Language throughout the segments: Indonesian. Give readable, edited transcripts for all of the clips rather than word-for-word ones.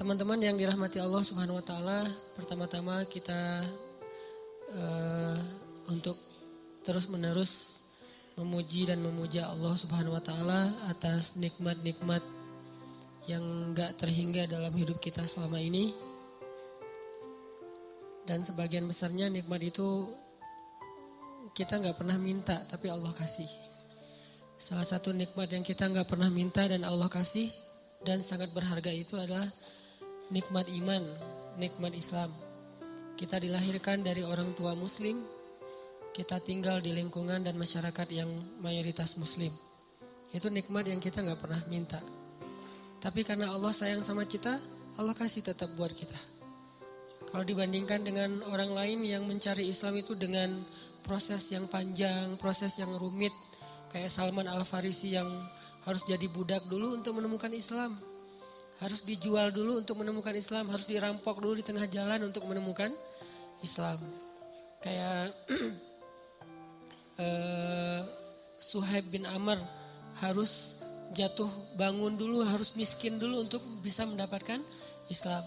Teman-teman yang dirahmati Allah Subhanahu wa taala, pertama-tama kita untuk terus-menerus memuji dan memuja Allah Subhanahu wa taala atas nikmat-nikmat yang enggak terhingga dalam hidup kita selama ini. Dan sebagian besarnya nikmat itu kita enggak pernah minta, tapi Allah kasih. Salah satu nikmat yang kita enggak pernah minta dan Allah kasih dan sangat berharga itu adalah nikmat iman, nikmat Islam. Kita dilahirkan dari orang tua muslim, kita tinggal di lingkungan dan masyarakat yang mayoritas muslim. Itu nikmat yang kita gak pernah minta. Tapi karena Allah sayang sama kita, Allah kasih tetap buat kita. Kalau dibandingkan dengan orang lain yang mencari Islam itu dengan proses yang panjang, proses yang rumit, kayak Salman Al-Farisi yang harus jadi budak dulu untuk menemukan Islam. Harus dijual dulu untuk menemukan Islam. Harus dirampok dulu di tengah jalan untuk menemukan Islam. Kayak Suhaib bin Amr harus jatuh bangun dulu, harus miskin dulu untuk bisa mendapatkan Islam.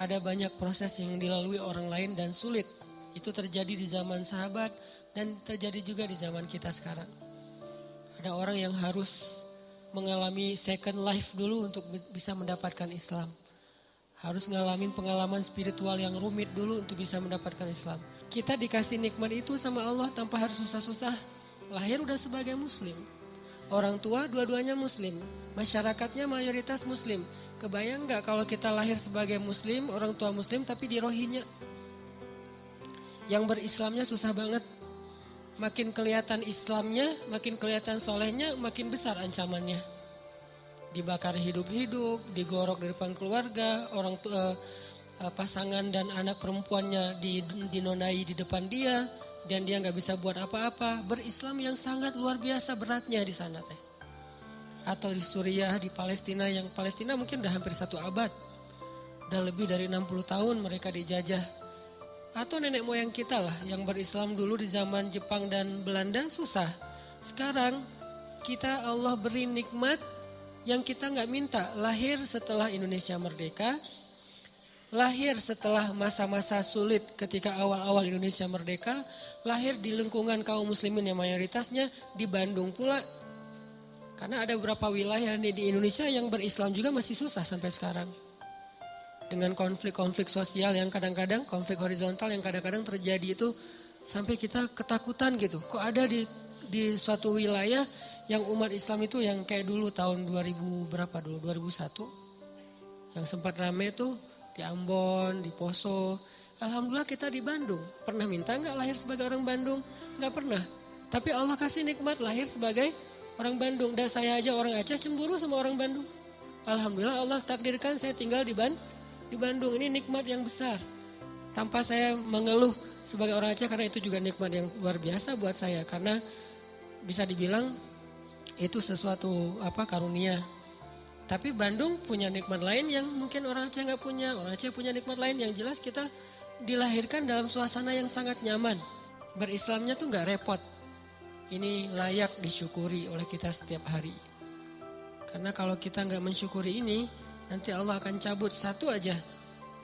Ada banyak proses yang dilalui orang lain dan sulit. Itu terjadi di zaman sahabat dan terjadi juga di zaman kita sekarang. Ada orang yang harus mengalami second life dulu untuk bisa mendapatkan Islam. Harus ngalamin pengalaman spiritual yang rumit dulu untuk bisa mendapatkan Islam. Kita dikasih nikmat itu sama Allah tanpa harus susah-susah. Lahir udah sebagai muslim. Orang tua dua-duanya muslim. Masyarakatnya mayoritas muslim. Kebayang gak kalau kita lahir sebagai muslim, orang tua muslim tapi di Rohingya? Yang berislamnya susah banget. Makin kelihatan Islamnya, makin kelihatan solehnya, makin besar ancamannya. Dibakar hidup-hidup, digorok di depan keluarga, orang tua, pasangan dan anak perempuannya dinonai di depan dia, dan dia nggak bisa buat apa-apa. Berislam yang sangat luar biasa beratnya di sana teh. Atau di Suriah, di Palestina, yang Palestina mungkin udah hampir 1 abad, udah lebih dari 60 tahun mereka dijajah. Atau nenek moyang kita lah yang berislam dulu di zaman Jepang dan Belanda susah. Sekarang kita Allah beri nikmat yang kita gak minta. Lahir setelah Indonesia merdeka. Lahir setelah masa-masa sulit ketika awal-awal Indonesia merdeka. Lahir di lingkungan kaum muslimin yang mayoritasnya di Bandung pula. Karena ada beberapa wilayah di Indonesia yang berislam juga masih susah sampai sekarang. Dengan konflik-konflik sosial yang kadang-kadang, konflik horizontal yang kadang-kadang terjadi itu sampai kita ketakutan gitu. Kok ada di suatu wilayah yang umat Islam itu yang kayak dulu tahun 2001 yang sempat rame tuh di Ambon, di Poso. Alhamdulillah kita di Bandung. Pernah minta gak lahir sebagai orang Bandung? Gak pernah. Tapi Allah kasih nikmat lahir sebagai orang Bandung. Dan saya aja orang Aceh cemburu sama orang Bandung. Alhamdulillah Allah takdirkan saya tinggal di Bandung. Ini nikmat yang besar. Tanpa saya mengeluh sebagai orang Aceh, karena itu juga nikmat yang luar biasa buat saya. Karena bisa dibilang itu sesuatu karunia. Tapi Bandung punya nikmat lain yang mungkin orang Aceh gak punya. Orang Aceh punya nikmat lain yang jelas kita dilahirkan dalam suasana yang sangat nyaman. Berislamnya tuh gak repot. Ini layak disyukuri oleh kita setiap hari. Karena kalau kita gak mensyukuri ini, nanti Allah akan cabut satu aja.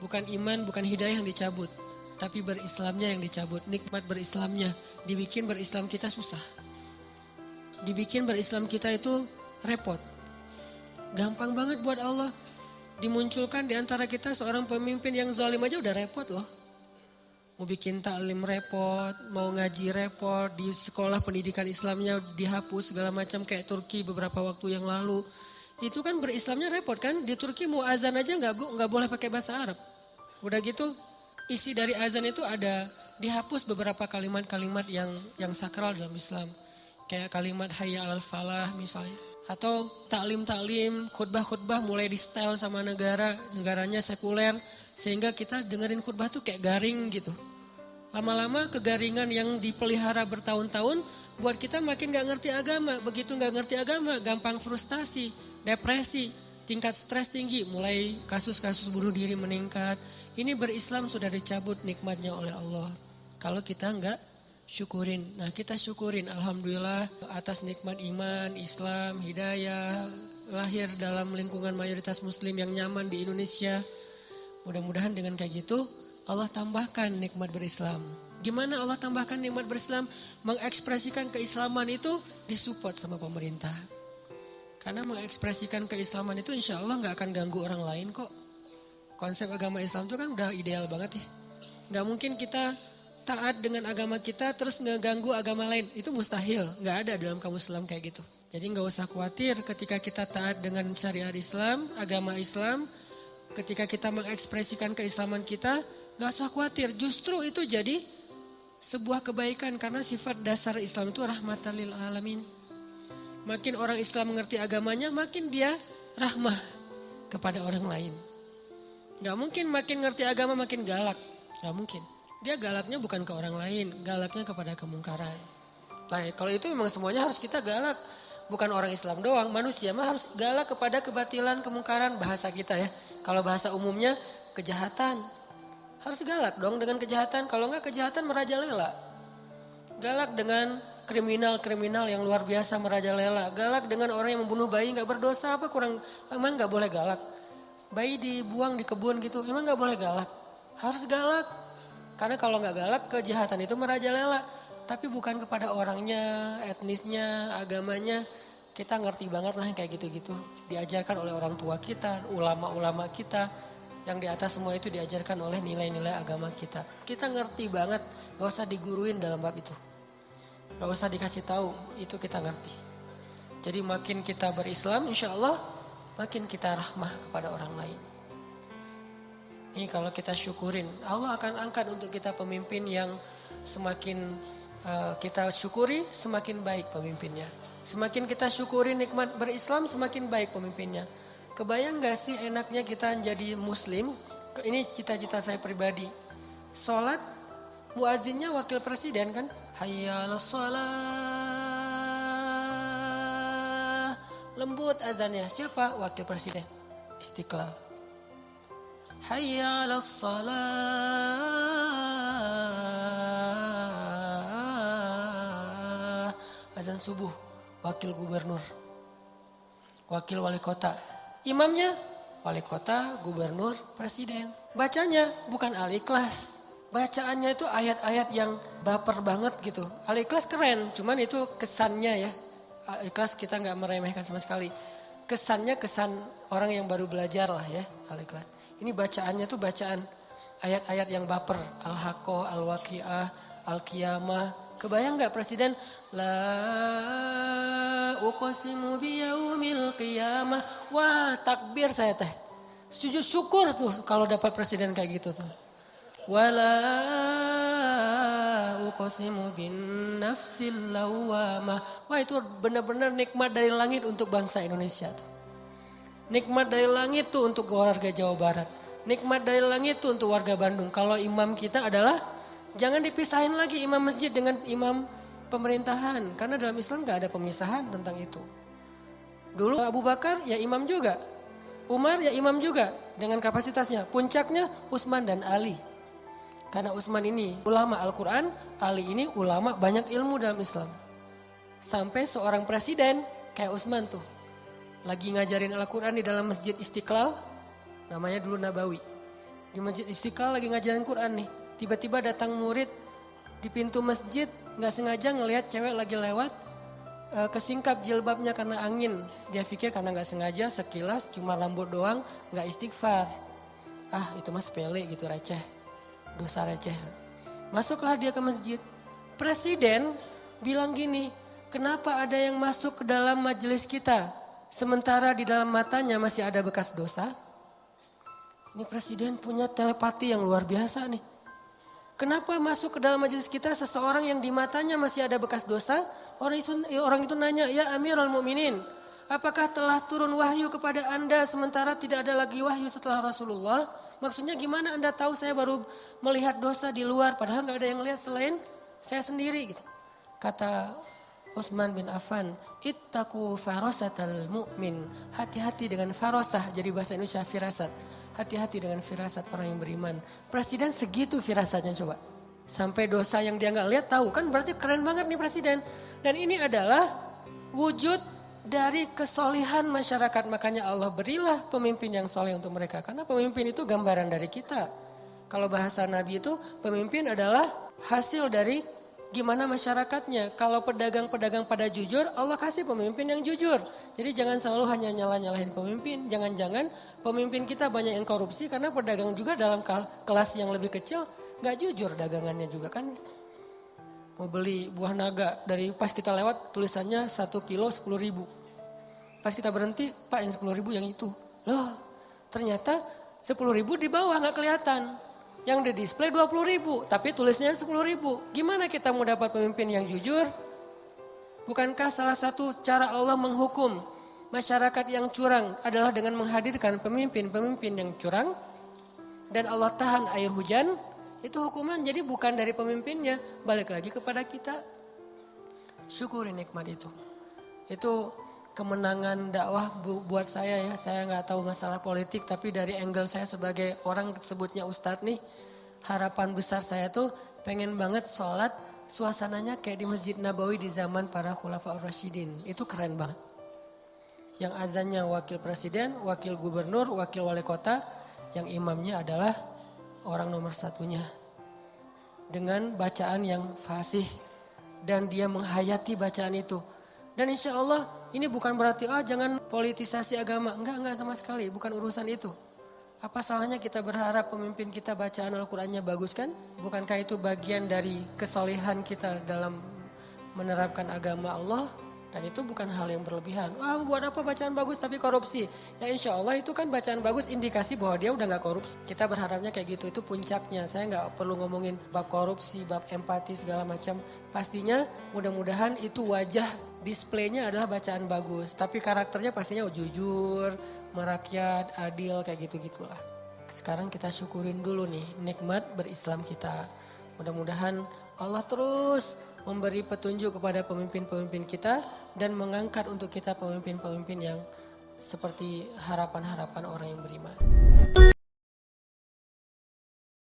Bukan iman, bukan hidayah yang dicabut. Tapi berislamnya yang dicabut. Nikmat berislamnya. Dibikin berislam kita susah. Dibikin berislam kita itu repot. Gampang banget buat Allah. Dimunculkan di antara kita seorang pemimpin yang zalim aja udah repot loh. Mau bikin taklim repot, mau ngaji repot. Di sekolah pendidikan Islamnya dihapus segala macam kayak Turki beberapa waktu yang lalu. Itu kan berislamnya repot kan. Di Turki mau azan aja gak boleh pakai bahasa Arab. Udah gitu isi dari azan itu ada dihapus beberapa kalimat-kalimat yang sakral dalam Islam. Kayak kalimat hayya alal falah misalnya. Atau taklim-taklim, khutbah-khutbah mulai di style sama negaranya sekuler. Sehingga kita dengerin khutbah tuh kayak garing gitu. Lama-lama kegaringan yang dipelihara bertahun-tahun buat kita makin gak ngerti agama. Begitu gak ngerti agama gampang frustasi, depresi, tingkat stres tinggi, mulai kasus-kasus bunuh diri meningkat. Ini berislam sudah dicabut nikmatnya oleh Allah. Kalau kita enggak syukurin. Nah kita syukurin alhamdulillah atas nikmat iman, Islam, hidayah, lahir dalam lingkungan mayoritas muslim yang nyaman di Indonesia. Mudah-mudahan dengan kayak gitu Allah tambahkan nikmat berislam. Gimana Allah tambahkan nikmat berislam? Mengekspresikan keislaman itu disupport sama pemerintah. Karena mengekspresikan keislaman itu insya Allah gak akan ganggu orang lain kok. Konsep agama Islam itu kan udah ideal banget ya. Gak mungkin kita taat dengan agama kita terus ngeganggu agama lain. Itu mustahil, gak ada dalam kamus Islam kayak gitu. Jadi gak usah khawatir ketika kita taat dengan syariat Islam, agama Islam. Ketika kita mengekspresikan keislaman kita, gak usah khawatir. Justru itu jadi sebuah kebaikan karena sifat dasar Islam itu rahmatan lil alamin. Makin orang Islam mengerti agamanya, makin dia rahmah kepada orang lain. Gak mungkin makin ngerti agama makin galak. Gak mungkin. Dia galaknya bukan ke orang lain, galaknya kepada kemungkaran. Nah, kalau itu memang semuanya harus kita galak. Bukan orang Islam doang, manusia mah harus galak kepada kebatilan, kemungkaran, bahasa kita ya. Kalau bahasa umumnya kejahatan. Harus galak dong dengan kejahatan. Kalau enggak kejahatan merajalela. Galak dengan kriminal-kriminal yang luar biasa merajalela. Galak dengan orang yang membunuh bayi enggak berdosa apa kurang. Emang enggak boleh galak. Bayi dibuang di kebun gitu. Emang enggak boleh galak. Harus galak. Karena kalau enggak galak kejahatan itu merajalela. Tapi bukan kepada orangnya, etnisnya, agamanya. Kita ngerti banget lah kayak gitu-gitu. Diajarkan oleh orang tua kita, ulama-ulama kita. Yang di atas semua itu diajarkan oleh nilai-nilai agama kita. Kita ngerti banget, gak usah diguruin dalam bab itu. Gak usah dikasih tahu, itu kita ngerti. Jadi makin kita berislam, insya Allah makin kita rahmah kepada orang lain. Ini kalau kita syukurin, Allah akan angkat untuk kita pemimpin yang semakin kita syukuri, semakin baik pemimpinnya. Semakin kita syukuri nikmat berislam, semakin baik pemimpinnya. Kebayang gak sih enaknya kita jadi muslim? Ini cita-cita saya pribadi. Sholat, muazzinnya wakil presiden kan? Hayya 'alas shalah. Lembut azannya. Siapa? Wakil presiden. Istiqlal. Hayya 'alas shalah. Azan subuh. Wakil gubernur. Wakil wali kota. Imamnya wali kota, gubernur, presiden. Bacanya bukan Al-Ikhlas. Bacaannya itu ayat-ayat yang baper banget gitu. Al-Ikhlas keren, cuman itu kesannya ya. Al-Ikhlas kita nggak meremehkan sama sekali. Kesannya kesan orang yang baru belajar lah ya Al-Ikhlas. Ini bacaannya tuh bacaan ayat-ayat yang baper. Al-Haqqah, Al-Waqi'ah, Al-Qiyamah. Kebayang nggak presiden? La uqsimu biyaumil qiyamah. Wah, takbir saya teh. Sujud syukur tuh kalau dapat presiden kayak gitu tuh. Wala uqsimu bin nafsil lawamah. Wah, itu benar-benar nikmat dari langit untuk bangsa Indonesia tuh. Nikmat dari langit tuh untuk warga Jawa Barat. Nikmat dari langit tuh untuk warga Bandung. Kalau imam kita adalah jangan dipisahin lagi imam masjid dengan imam pemerintahan. Karena dalam Islam gak ada pemisahan tentang itu. Dulu Abu Bakar ya imam juga. Umar ya imam juga dengan kapasitasnya. Puncaknya Utsman dan Ali. Karena Utsman ini ulama Al-Quran, Ali ini ulama banyak ilmu dalam Islam. Sampai seorang presiden kayak Utsman tuh. Lagi ngajarin Al-Quran di dalam Masjid Istiqlal. Namanya dulu Nabawi. Di Masjid Istiqlal lagi ngajarin Quran nih. Tiba-tiba datang murid di pintu masjid, gak sengaja ngelihat cewek lagi lewat, kesingkap jilbabnya karena angin. Dia pikir karena gak sengaja sekilas cuma rambut doang, gak istighfar. Ah itu mah sepele gitu, receh, dosa receh. Masuklah dia ke masjid. Presiden bilang gini, kenapa ada yang masuk ke dalam majelis kita, sementara di dalam matanya masih ada bekas dosa? Ini presiden punya telepati yang luar biasa nih. Kenapa masuk ke dalam majelis kita seseorang yang di matanya masih ada bekas dosa? Orang itu nanya, ya Amirul Mukminin, apakah telah turun wahyu kepada anda sementara tidak ada lagi wahyu setelah Rasulullah? Maksudnya gimana anda tahu saya baru melihat dosa di luar padahal gak ada yang lihat selain saya sendiri gitu. Kata Utsman bin Affan, ittaqu farasatal mu'min. Hati-hati dengan farasah, jadi bahasa Indonesia firasat. Hati-hati dengan firasat orang yang beriman. Presiden segitu firasatnya coba. Sampai dosa yang dia nggak lihat tahu, kan berarti keren banget nih presiden. Dan ini adalah wujud dari kesolihan masyarakat. Makanya Allah berilah pemimpin yang soleh untuk mereka. Karena pemimpin itu gambaran dari kita. Kalau bahasa Nabi itu pemimpin adalah hasil dari gimana masyarakatnya. Kalau pedagang-pedagang pada jujur, Allah kasih pemimpin yang jujur. Jadi jangan selalu hanya nyalahin pemimpin. Jangan-jangan pemimpin kita banyak yang korupsi karena pedagang juga dalam kelas yang lebih kecil gak jujur dagangannya juga kan. Mau beli buah naga dari pas kita lewat tulisannya 1 kilo 10.000. Pas kita berhenti, Pak yang 10.000 yang itu. Loh ternyata 10.000 di bawah gak kelihatan. Yang di display 20.000 tapi tulisnya 10.000. Gimana kita mau dapat pemimpin yang jujur? Bukankah salah satu cara Allah menghukum masyarakat yang curang adalah dengan menghadirkan pemimpin-pemimpin yang curang? Dan Allah tahan air hujan? Itu hukuman, jadi bukan dari pemimpinnya, balik lagi kepada kita. Syukuri nikmat itu. Itu kemenangan dakwah buat saya ya. Saya nggak tahu masalah politik, tapi dari angle saya sebagai orang sebutnya ustadz nih, harapan besar saya tuh pengen banget sholat suasananya kayak di Masjid Nabawi di zaman para Khulafaur Rasyidin. Itu keren banget. Yang azannya wakil presiden, wakil gubernur, wakil wali kota, yang imamnya adalah orang nomor satunya. Dengan bacaan yang fasih. Dan dia menghayati bacaan itu. Dan insya Allah ini bukan berarti jangan politisasi agama. Enggak sama sekali. Bukan urusan itu. Apa salahnya kita berharap pemimpin kita bacaan Al-Qurannya bagus kan? Bukankah itu bagian dari kesolehan kita dalam menerapkan agama Allah? Dan itu bukan hal yang berlebihan. Buat apa bacaan bagus tapi korupsi? Ya insya Allah itu kan bacaan bagus indikasi bahwa dia udah gak korupsi. Kita berharapnya kayak gitu, itu puncaknya. Saya gak perlu ngomongin bab korupsi, bab empati segala macam. Pastinya mudah-mudahan itu wajah displaynya adalah bacaan bagus. Tapi karakternya pastinya jujur, merakyat, adil kayak gitu-gitulah. Sekarang kita syukurin dulu nih nikmat berislam kita. Mudah-mudahan Allah terus memberi petunjuk kepada pemimpin-pemimpin kita dan mengangkat untuk kita pemimpin-pemimpin yang seperti harapan-harapan orang yang beriman.